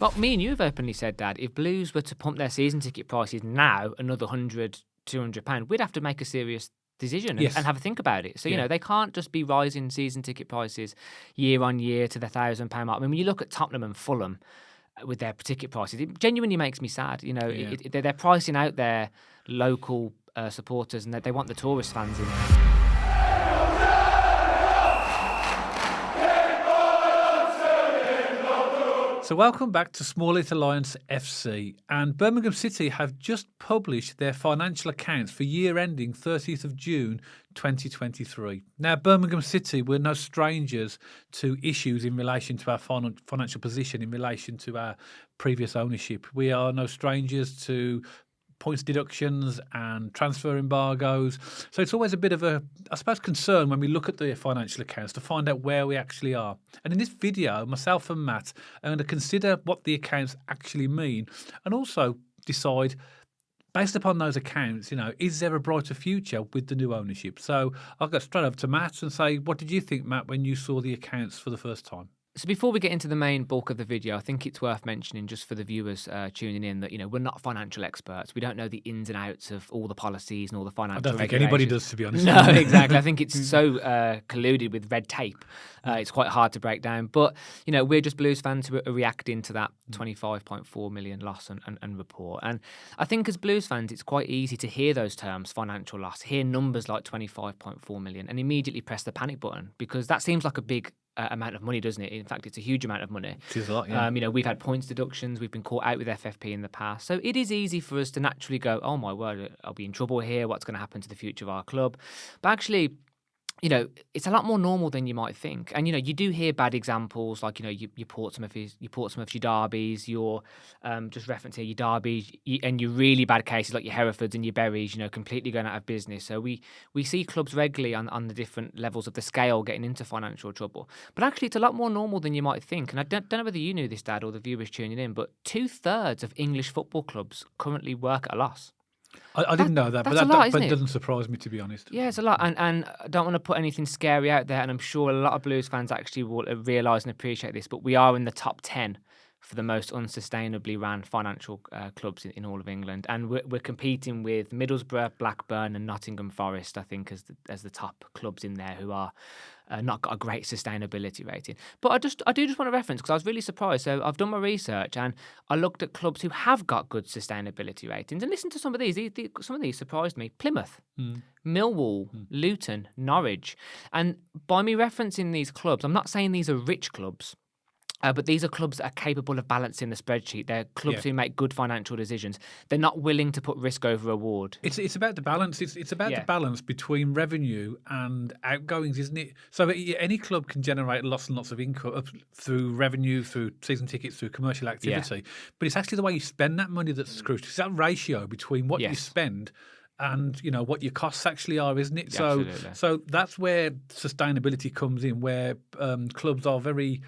Well, me and you have openly said, Dad, if Blues were to pump their season ticket prices now another £100, £200, we'd have to make a serious decision and Yes. have a think about it. So, Yeah. they can't just be rising season ticket prices year on year to the £1,000 mark. I mean, when you look at Tottenham and Fulham with their ticket prices, it genuinely makes me sad. Yeah. They're pricing out their local supporters and they want the tourist fans in. So welcome back to Small Little Alliance FC, and Birmingham City have just published their financial accounts for year ending 30th of June 2023. Now, Birmingham City, we're no strangers to issues in relation to our financial position in relation to our previous ownership. We are no strangers to points deductions and transfer embargoes. So it's always a bit of a, I suppose, concern when we look at the financial accounts to find out where we actually are. And in this video, myself and Matt are going to consider what the accounts actually mean and also decide, based upon those accounts, is there a brighter future with the new ownership? So I'll go straight over to Matt and say, what did you think, Matt, when you saw the accounts for the first time? So before we get into the main bulk of the video, I think it's worth mentioning, just for the viewers tuning in, that we're not financial experts. We don't know the ins and outs of all the policies and all the financial. I don't think anybody does, to be honest. No, exactly. I think it's so colluded with red tape. It's quite hard to break down. But we're just Blues fans who are reacting to that 25.4 million loss and report. And I think as Blues fans, it's quite easy to hear those terms, financial loss, hear numbers like 25.4 million, and immediately press the panic button, because that seems like a big amount of money, doesn't it? In fact, it's a huge amount of money. It is a lot, yeah. We've had points deductions. We've been caught out with FFP in the past. So it is easy for us to naturally go, oh my word, I'll be in trouble here. What's going to happen to the future of our club? But actually, it's a lot more normal than you might think. And, you do hear bad examples like, your Portsmouths, your Derbies, your, just reference here, your Derbies, and your really bad cases like your Herefords and your Berries, completely going out of business. So we see clubs regularly on the different levels of the scale getting into financial trouble. But actually, it's a lot more normal than you might think. And I don't know whether you knew this, Dad, or the viewers tuning in, but 2/3 of English football clubs currently work at a loss. I didn't know that, but that doesn't surprise me, to be honest. Yeah, it's a lot. And I don't want to put anything scary out there, and I'm sure a lot of Blues fans actually will realise and appreciate this, but we are in the top 10 for the most unsustainably ran financial clubs in all of England. And we're competing with Middlesbrough, Blackburn and Nottingham Forest, I think, as the top clubs in there who are not got a great sustainability rating. But I do just want to reference, because I was really surprised. So I've done my research and I looked at clubs who have got good sustainability ratings, and listen to some of these. Some of these surprised me. Plymouth, Millwall, Luton, Norwich. And by me referencing these clubs, I'm not saying these are rich clubs. But these are clubs that are capable of balancing the spreadsheet. They're clubs who make good financial decisions. They're not willing to put risk over reward. It's about the balance. It's about the balance between revenue and outgoings, isn't it? So any club can generate lots and lots of income through revenue, through season tickets, through commercial activity. But it's actually the way you spend that money that's crucial. It's that ratio between what you spend and what your costs actually are, isn't it? So that's where sustainability comes in, where clubs are very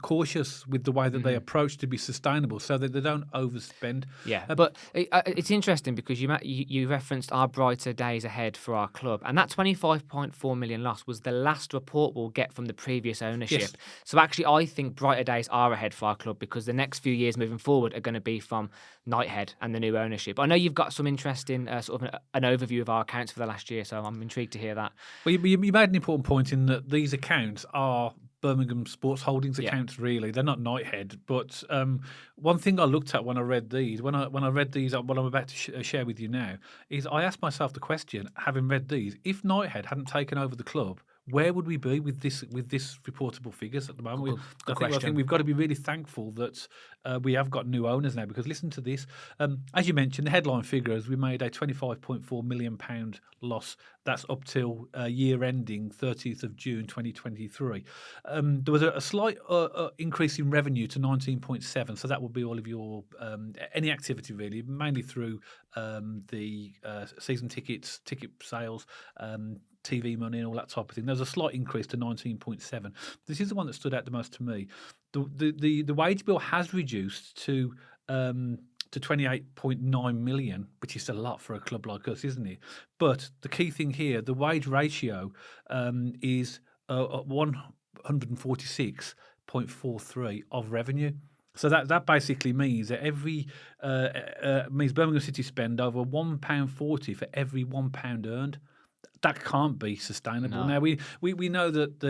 cautious with the way that they approach to be sustainable, so that they don't overspend. But it's interesting because you referenced our brighter days ahead for our club, and that 25.4 million loss was the last report we'll get from the previous ownership. Yes. So actually, I think brighter days are ahead for our club, because the next few years moving forward are going to be from Knighthead and the new ownership. I know you've got some interesting sort of an overview of our accounts for the last year, so I'm intrigued to hear that. Well, you made an important point in that these accounts are Birmingham Sports Holdings accounts, really. They're not Knighthead. But one thing I looked at when I read these, what I'm about to share with you now, is I asked myself the question, having read these, if Knighthead hadn't taken over the club, where would we be with this reportable figures at the moment? I think we've got to be really thankful that we have got new owners now, because listen to this. As you mentioned, the headline figures, we made a £25.4 million loss. That's up till year ending 30th of June 2023. There was a slight increase in revenue to 19.7. So that would be all of your any activity, really, mainly through the season tickets, ticket sales, TV money and all that type of thing. There was a slight increase to 19.7. This is the one that stood out the most to me. The wage bill has reduced to 28.9 million, which is still a lot for a club like us, isn't it? But the key thing here, the wage ratio is 146.43 of revenue. So that basically means that means Birmingham City spend over £1.40 for every £1 earned. That can't be sustainable. No. Now we know that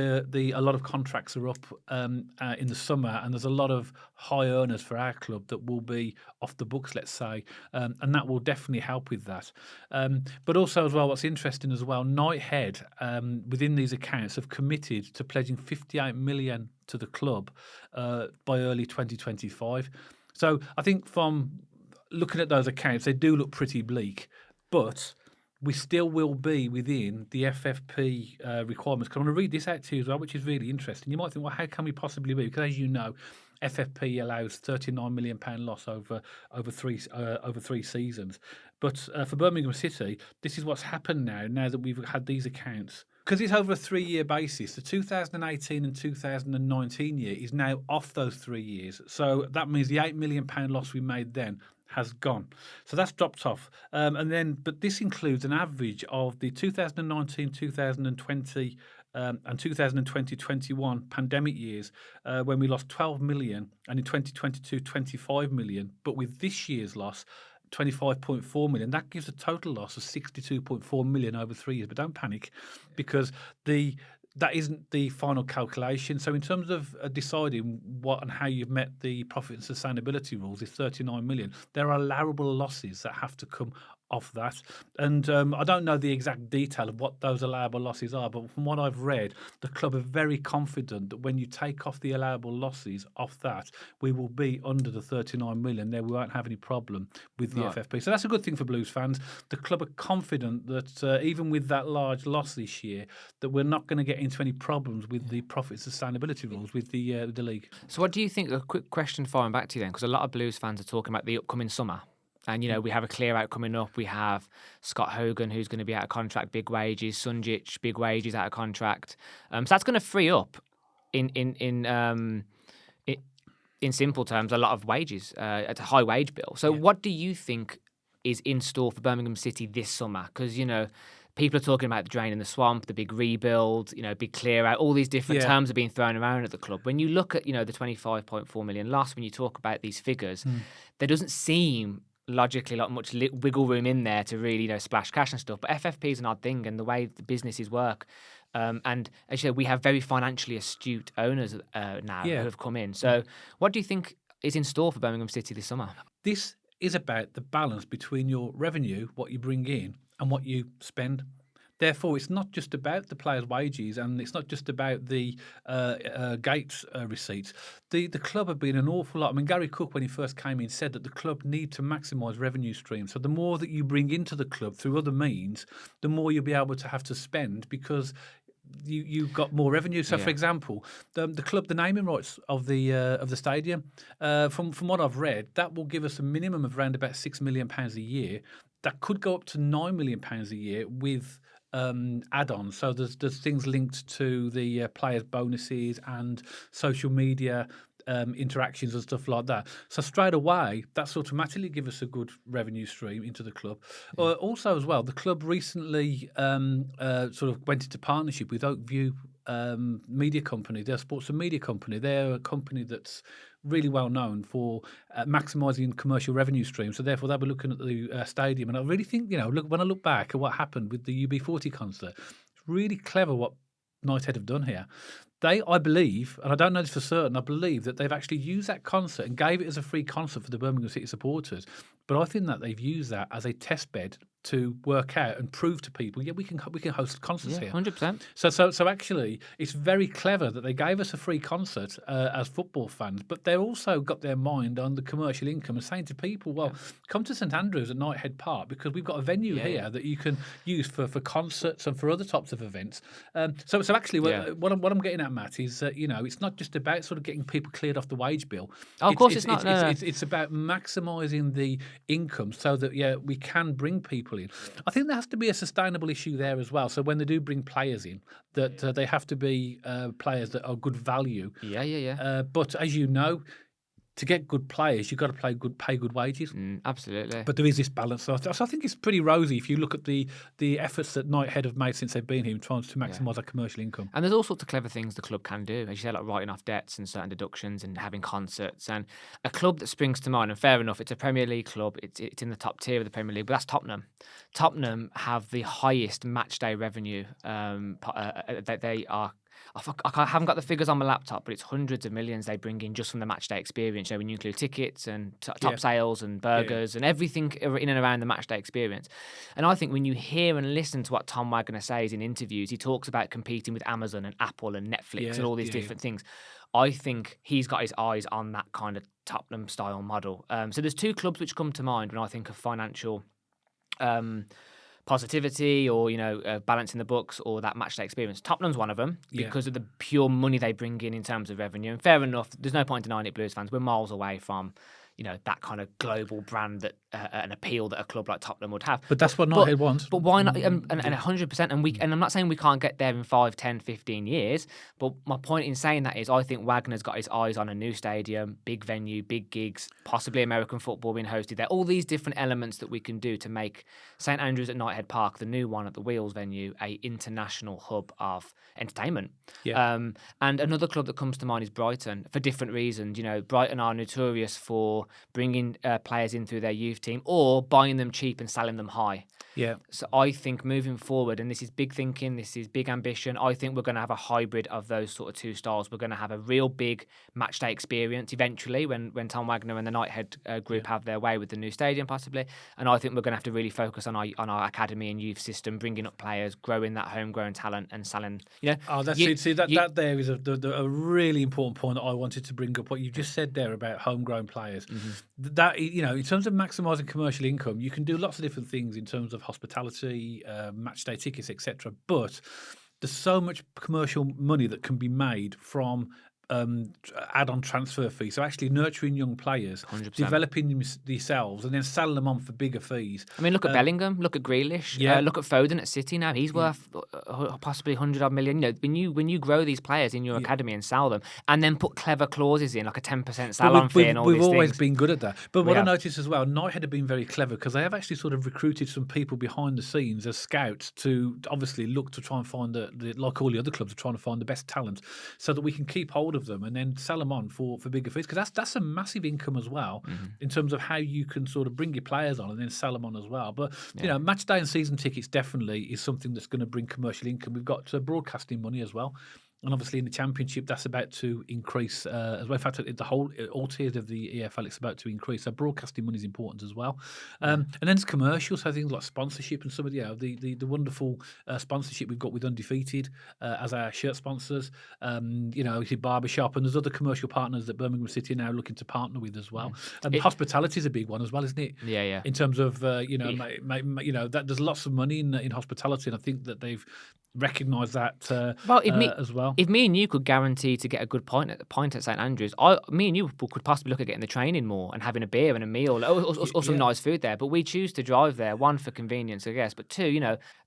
a lot of contracts are up in the summer, and there's a lot of high earners for our club that will be off the books, let's say, and that will definitely help with that. But also as well, what's interesting as well, Knighthead within these accounts have committed to pledging 58 million to the club by early 2025. So I think from looking at those accounts, they do look pretty bleak, but we still will be within the FFP requirements. Because I'm going to read this out to you as well, which is really interesting. You might think, well, how can we possibly be? Because as you know, FFP allows £39 million loss over three seasons. But for Birmingham City, this is what's happened now that we've had these accounts. Because it's over a 3-year basis, the 2018 and 2019 year is now off those 3 years. So that means the £8 million loss we made then has gone. So that's dropped off. But this includes an average of the 2019, 2020 and 2020-21 pandemic years when we lost 12 million, and in 2022, 25 million. But with this year's loss, 25.4 million, that gives a total loss of 62.4 million over 3 years. But don't panic, because that isn't the final calculation. So in terms of deciding what and how you've met the profit and sustainability rules, is 39 million. There are allowable losses that have to come off that. And I don't know the exact detail of what those allowable losses are, but from what I've read, the club are very confident that when you take off the allowable losses off that, we will be under the 39 million. There we won't have any problem with the FFP. So that's a good thing for Blues fans. The club are confident that even with that large loss this year, that we're not going to get into any problems with the profit sustainability rules with the league. So what do you think, a quick question following back to you then, because a lot of Blues fans are talking about the upcoming summer. And, we have a clear out coming up. We have Scott Hogan, who's going to be out of contract, big wages. Sunjic, big wages, out of contract. So that's going to free up, in simple terms, a lot of wages at a high wage bill. So what do you think is in store for Birmingham City this summer? Because, people are talking about the drain in the swamp, the big rebuild, big clear out. All these different terms are being thrown around at the club. When you look at, the 25.4 million loss, when you talk about these figures, there doesn't seem logically like much wiggle room in there to really splash cash and stuff. But FFP is an odd thing, and the way the businesses work, and as you know, we have very financially astute owners now who have come in. So what do you think is in store for Birmingham City this summer? This is about the balance between your revenue, what you bring in, and what you spend. Therefore, it's not just about the players' wages, and it's not just about the gate receipts. The club have been an awful lot. I mean, Gary Cook, when he first came in, said that the club need to maximise revenue streams. So the more that you bring into the club through other means, the more you'll be able to have to spend, because you've got more revenue. So, for example, the club, the naming rights of the stadium, from what I've read, that will give us a minimum of around about £6 million a year. That could go up to £9 million a year with add-ons. So there's things linked to the players' bonuses and social media interactions and stuff like that. So straight away, that's automatically give us a good revenue stream into the club. Also, as well, the club recently sort of went into partnership with Oakview Media Company. They're a sports and media company. They're a company that's really well known for maximising commercial revenue streams. So therefore, they'll be looking at the stadium. And I really think, when I look back at what happened with the UB40 concert, it's really clever what Knighthead have done here. I believe, and I don't know this for certain, I believe that they've actually used that concert and gave it as a free concert for the Birmingham City supporters. But I think that they've used that as a test bed to work out and prove to people, we can host concerts here. 100%. So actually, it's very clever that they gave us a free concert as football fans, but they also got their mind on the commercial income and saying to people, well, come to St.Andrews at Knighthead Park, because we've got a venue here that you can use for concerts and for other types of events. So actually, what I'm getting at, Matt, is that it's not just about sort of getting people cleared off the wage bill. Of course, it's not. It's about maximising the income so that we can bring people in. I think there has to be a sustainable issue there as well. So when they do bring players in, that they have to be players that are good value. Yeah. But as you know, to get good players, you've got to pay good wages. Absolutely. But there is this balance. So I think it's pretty rosy if you look at the efforts that Knighthead have made since they've been here, trying to maximise their commercial income. And there's all sorts of clever things the club can do, as you say, like writing off debts and certain deductions and having concerts. And a club that springs to mind, and fair enough, it's a Premier League club. It's in the top tier of the Premier League, but that's Tottenham. Tottenham have the highest match day revenue. They are. I haven't got the figures on my laptop, but it's hundreds of millions they bring in just from the match day experience. When you include tickets and top sales and burgers and everything in and around the match day experience. And I think when you hear and listen to what Tom Wagner says in interviews, he talks about competing with Amazon and Apple and Netflix and all these different things. I think he's got his eyes on that kind of Tottenham style model. So there's two clubs which come to mind when I think of financial positivity or balancing the books or that match day experience. Tottenham's one of them because of the pure money they bring in terms of revenue. And fair enough, there's no point denying it, Blues fans. We're miles away from that kind of global brand that an appeal that a club like Tottenham would have. But that's what Knighthead wants. But why not? And 100%. And I'm not saying we can't get there in 5, 10, 15 years. But my point in saying that is I think Wagner's got his eyes on a new stadium, big venue, big gigs, possibly American football being hosted there. All these different elements that we can do to make St.Andrews at Knighthead Park, the new one at the Wheels venue, a international hub of entertainment. And another club that comes to mind is Brighton for different reasons. Brighton are notorious for bringing players in through their youth team or buying them cheap and selling them high. So I think moving forward, and this is big thinking, this is big ambition, I think we're going to have a hybrid of those sort of two styles. We're going to have a real big match day experience eventually when Tom Wagner and the Knighthead group have their way with the new stadium possibly. And I think we're going to have to really focus on our academy and youth system, bringing up players, growing that homegrown talent and selling. That there is a really important point that I wanted to bring up. What you just said there about homegrown players. That in terms of maximising commercial income, you can do lots of different things in terms of hospitality, match day tickets, etc. But there's so much commercial money that can be made from add-on transfer fees. So actually nurturing young players, 100%. developing themselves, and then selling them on for bigger fees. I mean, look at Bellingham, look at Grealish, look at Foden at City now. He's worth possibly 100-odd million. When you grow these players in your academy and sell them, and then put clever clauses in, like a 10% sell-on fee and all these things. We've always been good at that. But what I noticed as well, Knighthead have been very clever because they have actually sort of recruited some people behind the scenes as scouts to obviously look to try and find like all the other clubs are trying to find the best talent so that we can keep hold of them and then sell them on for bigger fees, because that's a massive income as well in terms of how you can sort of bring your players on and then sell them on as well. But match day and season tickets definitely is something that's going to bring commercial income. We've got broadcasting money as well. And obviously in the Championship, that's about to increase as well. In fact, all tiers of the EFL, it's about to increase. So broadcasting money is important as well. And then there's commercials, so things like sponsorship and some of the wonderful sponsorship we've got with Undefeated as our shirt sponsors. Barbershop, and there's other commercial partners that Birmingham City are now looking to partner with as well. And hospitality is a big one as well, isn't it? Yeah. In terms of that there's lots of money in hospitality, and I think that they've recognise that as well. If me and you could guarantee to get a good point at St Andrews, me and you could possibly look at getting the training more and having a beer and a meal or some nice food there. But we choose to drive there, one, for convenience, I guess, but two,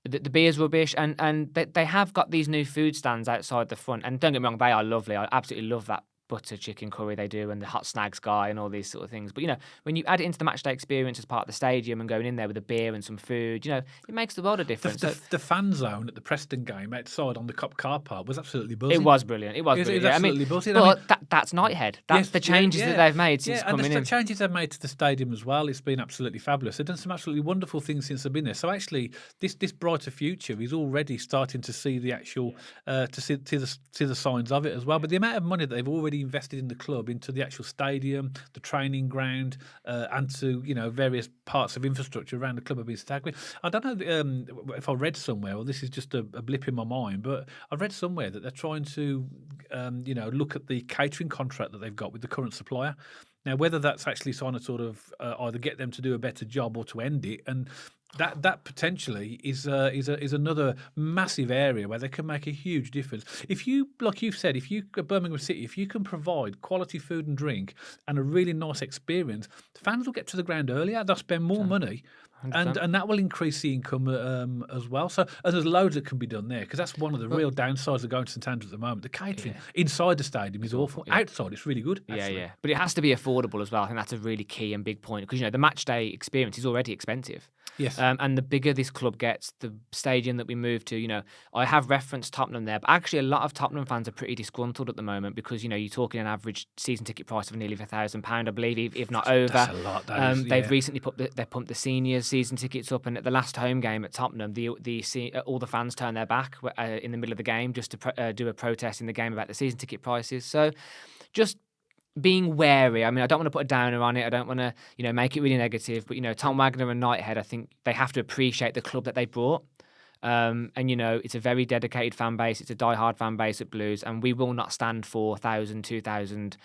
the beer's rubbish, and they have got these new food stands outside the front. And don't get me wrong, they are lovely. I absolutely love that butter chicken curry they do and the hot snags guy and all these sort of things. But when you add it into the matchday experience as part of the stadium and going in there with a beer and some food, it makes the world of difference. The fan zone at the Preston game outside on the Cop car park was absolutely buzzing. It was brilliant. It was absolutely buzzing. That's Knighthead. That's the changes that they've made since coming in. And the changes they've made to the stadium as well. It's been absolutely fabulous. They've done some absolutely wonderful things since they've been there. So actually, this brighter future is already starting to see the actual to see the signs of it as well. But the amount of money that they've already invested in the club, into the actual stadium, the training ground, and to various parts of infrastructure around the club have been staggering. I don't know if I read somewhere, or this is just a blip in my mind, but I read somewhere that they're trying to look at the catering contract that they've got with the current supplier. Now, whether that's actually trying to sort of either get them to do a better job or to end it, and that potentially is another massive area where they can make a huge difference. If you, like you've said, if you Birmingham City, if you can provide quality food and drink and a really nice experience, fans will get to the ground earlier. They'll spend more money. 100%. And that will increase the income as well. So and there's loads that can be done there because that's one of the real downsides of going to St.Andrews at the moment. The catering inside the stadium is awful. Outside, it's really good. Actually. Yeah. But it has to be affordable as well. I think that's a really key and big point because, the match day experience is already expensive. Yes. And the bigger this club gets, the stadium that we move to, I have referenced Tottenham there, but actually a lot of Tottenham fans are pretty disgruntled at the moment because, you're talking an average season ticket price of nearly £1,000, I believe, if not over. That's a lot. That is, They've recently pumped the seniors season tickets up, and at the last home game at Tottenham, all the fans turned their back in the middle of the game just to do a protest in the game about the season ticket prices. So just being wary. I mean, I don't want to put a downer on it. I don't want to, make it really negative. But, Tom Wagner and Knighthead, I think they have to appreciate the club that they brought. And, it's a very dedicated fan base. It's a die-hard fan base at Blues. And we will not stand for 1,000, 2,000,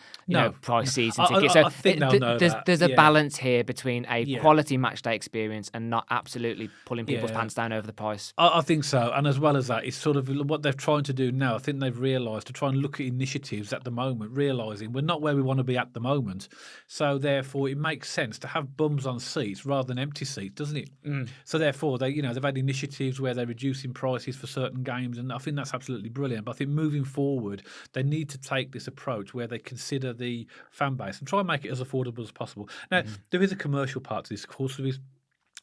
price season tickets. So I think they'll know there's a balance here between a quality match day experience and not absolutely pulling people's pants down over the price. I think so. And as well as that, it's sort of what they're trying to do now. I think they've realised to try and look at initiatives at the moment, realising we're not where we want to be at the moment. So therefore, it makes sense to have bums on seats rather than empty seats, doesn't it? So therefore, they've had initiatives where they're reducing prices for certain games, and I think that's absolutely brilliant. But I think moving forward, they need to take this approach where they consider the fan base and try and make it as affordable as possible. Now, there is a commercial part to this, of course, there is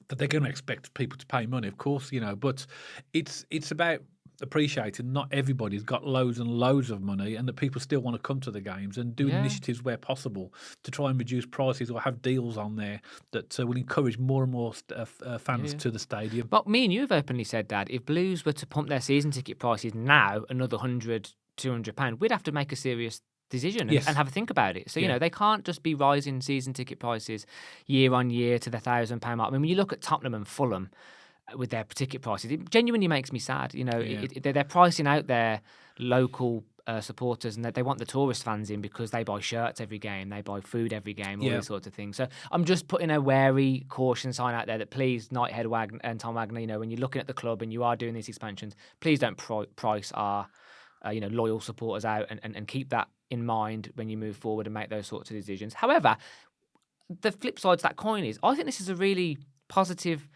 that they're going to expect people to pay money, of course, but it's about appreciating not everybody's got loads and loads of money and that people still want to come to the games and do initiatives where possible to try and reduce prices or have deals on there that will encourage more and more fans to the stadium. But me and you have openly said, Dad, if Blues were to pump their season ticket prices now another £100, £200, we'd have to make a serious decision and have a think about it. So, they can't just be rising season ticket prices year on year to the £1,000 mark. I mean, when you look at Tottenham and Fulham, with their ticket prices, it genuinely makes me sad. They're pricing out their local supporters, and they want the tourist fans in because they buy shirts every game, they buy food every game, all these sorts of things. So I'm just putting a wary caution sign out there that please, Knighthead and Tom Wagner, when you're looking at the club and you are doing these expansions, please don't price our loyal supporters out, and keep that in mind when you move forward and make those sorts of decisions. However, the flip side to that coin is I think this is a really positive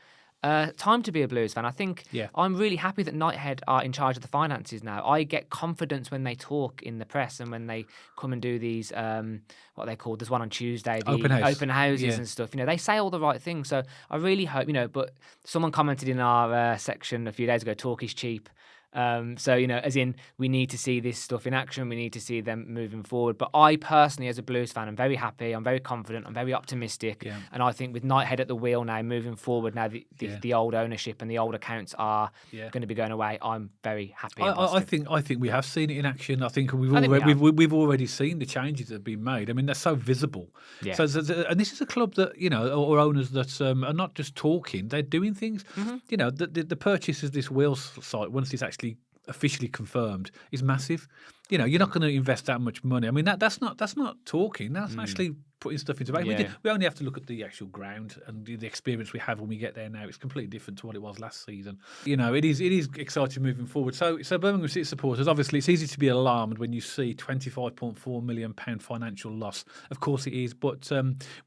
time to be a Blues fan. I think I'm really happy that Knighthead are in charge of the finances now. I get confidence when they talk in the press and when they come and do these, what they call, there's one on Tuesday, the open houses and stuff. They say all the right things. So I really hope, but someone commented in our section a few days ago, talk is cheap. So, as in, we need to see this stuff in action. We need to see them moving forward. But I personally, as a Blues fan, I'm very happy. I'm very confident. I'm very optimistic. Yeah. And I think with Knighthead at the wheel now, moving forward, now the old ownership and the old accounts are going to be going away, I'm very happy. I think we have seen it in action. I think we've already seen the changes that have been made. I mean, they're so visible. Yeah. So and this is a club that, or owners that are not just talking, they're doing things. Mm-hmm. The purchase of this Wales site, once it's actually officially confirmed, is massive. You're not going to invest that much money. I mean, that's not talking. That's actually putting stuff into play. Yeah. We only have to look at the actual ground and the experience we have when we get there now. It's completely different to what it was last season. It is exciting moving forward. So Birmingham City supporters, obviously, it's easy to be alarmed when you see £25.4 million financial loss. Of course it is, but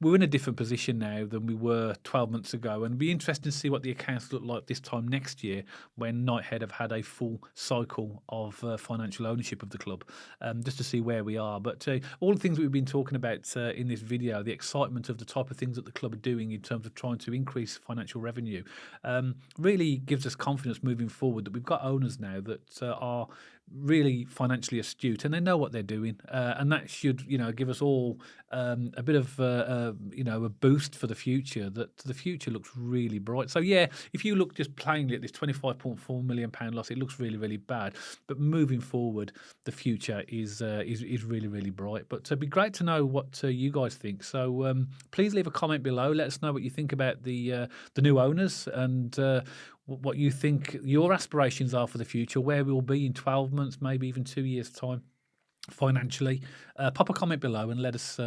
we're in a different position now than we were 12 months ago, and it'll be interesting to see what the accounts look like this time next year when Knighthead have had a full cycle of financial ownership of the club, just to see where we are. But all the things that we've been talking about in this video, the excitement of the type of things that the club are doing in terms of trying to increase financial revenue, really gives us confidence moving forward that we've got owners now that are really financially astute and they know what they're doing, and that should give us all a bit of a boost for the future, that the future looks really bright. So if you look just plainly at this £25.4 million loss, it looks really, really bad, but moving forward the future is really, really bright. But it'd be great to know what you guys think, so please leave a comment below. Let us know what you think about the new owners and what you think your aspirations are for the future, where we'll be in 12 months, maybe even 2 years' time. financially. Pop a comment below and let us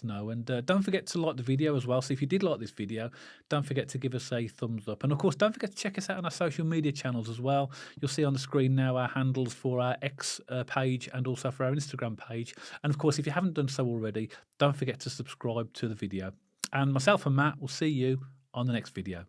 know. And don't forget to like the video as well. So if you did like this video, don't forget to give us a thumbs up. And of course, don't forget to check us out on our social media channels as well. You'll see on the screen now our handles for our X page and also for our Instagram page. And of course, if you haven't done so already, don't forget to subscribe to the video. And myself and Matt will see you on the next video.